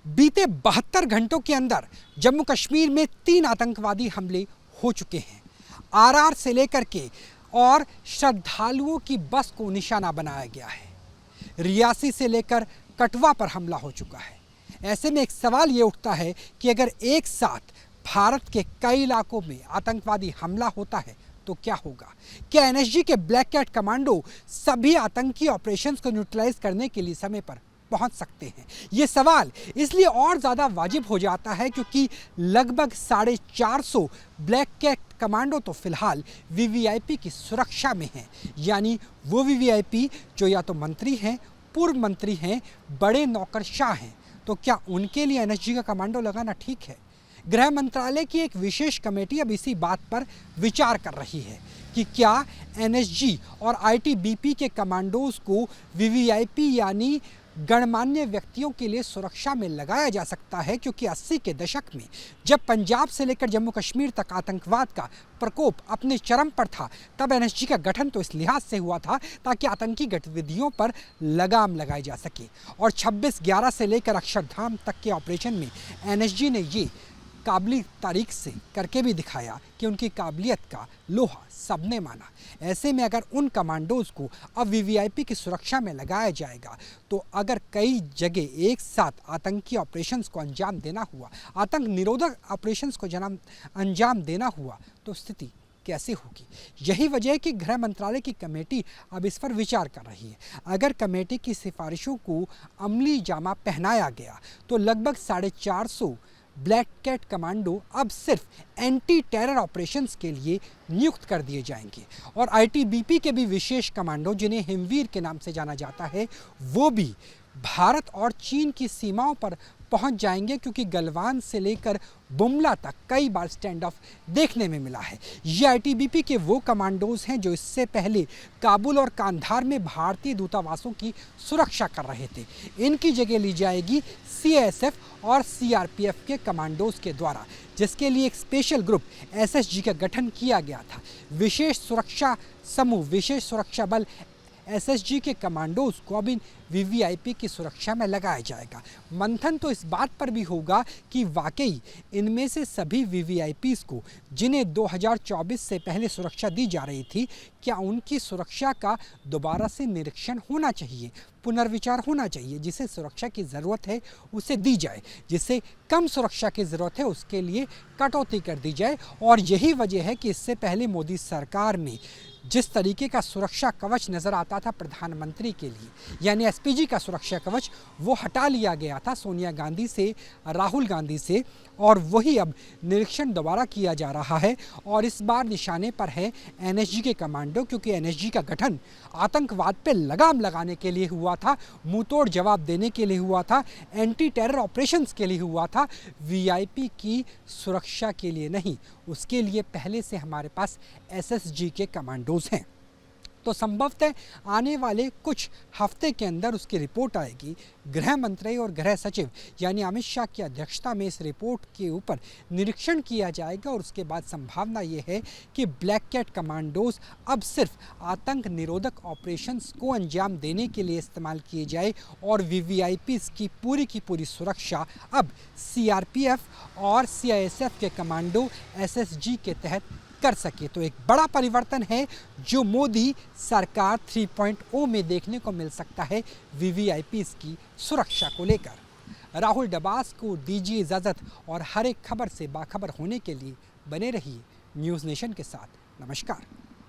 बीते 72 घंटों के अंदर जम्मू कश्मीर में 3 आतंकवादी हमले हो चुके हैं। आरआर से लेकर के और श्रद्धालुओं की बस को निशाना बनाया गया है। रियासी से लेकर कठुआ पर हमला हो चुका है। ऐसे में एक सवाल ये उठता है कि अगर एक साथ भारत के कई इलाकों में आतंकवादी हमला होता है तो क्या होगा? क्या एनएसजी के ब्लैक कैट कमांडो सभी आतंकी ऑपरेशंस को न्यूट्रलाइज करने के लिए समय पर पहुंच सकते हैं? ये सवाल इसलिए और ज़्यादा वाजिब हो जाता है क्योंकि लगभग 450 ब्लैक कैट कमांडो तो फिलहाल वीवीआईपी की सुरक्षा में हैं। यानी वो वीवीआईपी जो या तो मंत्री हैं, पूर्व मंत्री हैं, बड़े नौकरशाह हैं। तो क्या उनके लिए एनएसजी का कमांडो लगाना ठीक है? गृह मंत्रालय की एक विशेष कमेटी अब इसी बात पर विचार कर रही है कि क्या एनएसजी और आईटीबीपी के कमांडोज को वीवीआईपी यानी गणमान्य व्यक्तियों के लिए सुरक्षा में लगाया जा सकता है, क्योंकि 80 के दशक में जब पंजाब से लेकर जम्मू कश्मीर तक आतंकवाद का प्रकोप अपने चरम पर था, तब एनएसजी का गठन तो इस लिहाज से हुआ था ताकि आतंकी गतिविधियों पर लगाम लगाई जा सके। और 26/11 से लेकर अक्षरधाम तक के ऑपरेशन में एनएसजी ने ये काबिल तारीख से करके भी दिखाया कि उनकी काबिलियत का लोहा सबने माना। ऐसे में अगर उन कमांडोज को अब वीवीआईपी की सुरक्षा में लगाया जाएगा तो अगर कई जगह एक साथ आतंकी ऑपरेशंस को अंजाम देना हुआ, आतंक निरोधक ऑपरेशंस को अंजाम देना हुआ, तो स्थिति कैसे होगी? यही वजह है कि गृह मंत्रालय की कमेटी अब इस पर विचार कर रही है। अगर कमेटी की सिफारिशों को अमली जामा पहनाया गया तो लगभग 450 ब्लैक कैट कमांडो अब सिर्फ एंटी टेरर ऑपरेशंस के लिए नियुक्त कर दिए जाएंगे। और आईटीबीपी के भी विशेष कमांडो, जिन्हें हिमवीर के नाम से जाना जाता है, वो भी भारत और चीन की सीमाओं पर पहुंच जाएंगे, क्योंकि गलवान से लेकर बुमला तक कई बार स्टैंड ऑफ देखने में मिला है। ये आईटीबीपी के वो कमांडोज हैं जो इससे पहले काबुल और कांधार में भारतीय दूतावासों की सुरक्षा कर रहे थे। इनकी जगह ली जाएगी सीआईएसएफ और सीआरपीएफ के कमांडोज के द्वारा, जिसके लिए एक स्पेशल ग्रुप एसएसजी का गठन किया गया था। विशेष सुरक्षा समूह, विशेष सुरक्षा बल एसएसजी के कमांडोज को अब इन वीवीआईपी की सुरक्षा में लगाया जाएगा। मंथन तो इस बात पर भी होगा कि वाकई इनमें से सभी वीवीआईपीज को, जिन्हें 2024 से पहले सुरक्षा दी जा रही थी, क्या उनकी सुरक्षा का दोबारा से निरीक्षण होना चाहिए, पुनर्विचार होना चाहिए। जिसे सुरक्षा की ज़रूरत है उसे दी जाए, जिसे कम सुरक्षा की ज़रूरत है उसके लिए कटौती कर दी जाए। और यही वजह है कि इससे पहले मोदी सरकार में जिस तरीके का सुरक्षा कवच नज़र आता था प्रधानमंत्री के लिए, यानी एसपीजी का सुरक्षा कवच, वो हटा लिया गया था सोनिया गांधी से, राहुल गांधी से, और वही अब निरीक्षण दोबारा किया जा रहा है। और इस बार निशाने पर है एनएसजी के कमांडो, क्योंकि एनएसजी का गठन आतंकवाद पे लगाम लगाने के लिए हुआ था, मुंहतोड़ जवाब देने के लिए हुआ था, एंटी टेरर ऑपरेशंस के लिए हुआ था, वीआईपी की सुरक्षा के लिए नहीं। उसके लिए पहले से हमारे पास एसएसजी के कमांडोज हैं। तो संभवतः आने वाले कुछ हफ्ते के अंदर उसकी रिपोर्ट आएगी। गृह मंत्री और गृह सचिव यानी अमित शाह की अध्यक्षता में इस रिपोर्ट के ऊपर निरीक्षण किया जाएगा। और उसके बाद संभावना ये है कि ब्लैक कैट कमांडोज अब सिर्फ आतंक निरोधक ऑपरेशंस को अंजाम देने के लिए इस्तेमाल किए जाए और वीवीआईपीज़ की पूरी सुरक्षा अब सीआरपीएफ और सीआईएसएफ के कमांडो एसएसजी के तहत कर सके। तो एक बड़ा परिवर्तन है जो मोदी सरकार 3.0 में देखने को मिल सकता है वीवीआईपीज़ की सुरक्षा को लेकर। राहुल डबास को दीजिए इजाज़त और हर एक खबर से बाखबर होने के लिए बने रहिए न्यूज़ नेशन के साथ। नमस्कार।